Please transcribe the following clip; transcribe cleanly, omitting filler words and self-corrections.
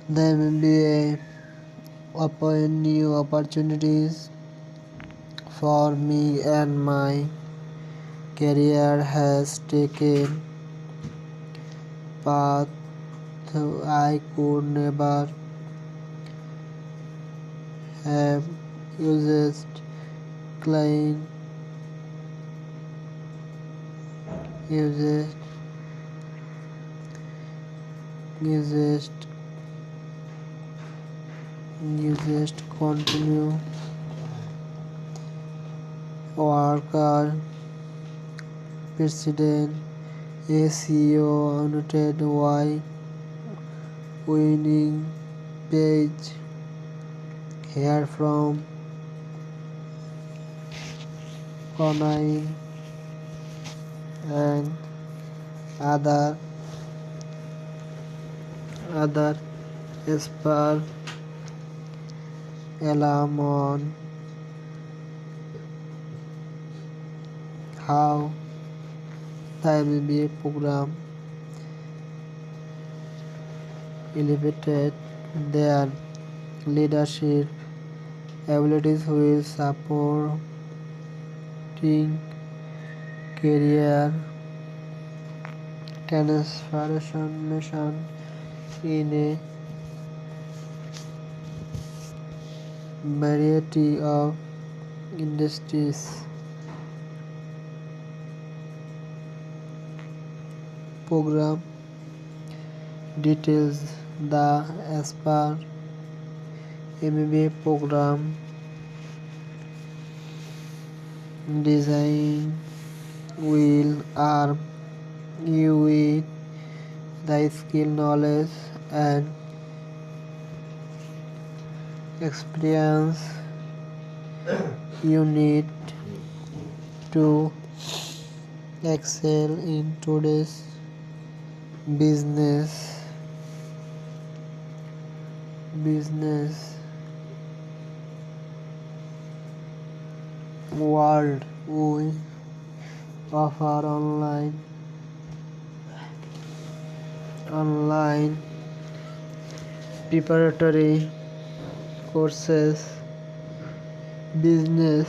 There may be new opportunities for me, and my career has taken path I could never have used. Client used used continue worker president SEO noted why winning page here from Conine and other spur alarm on how the MBA program elevated their leadership abilities while supporting career transformation in a variety of industries. Program details: the Aspire MBA program design will arm you with the skill, knowledge, and experience you need to excel in today's business world. We offer online preparatory courses, business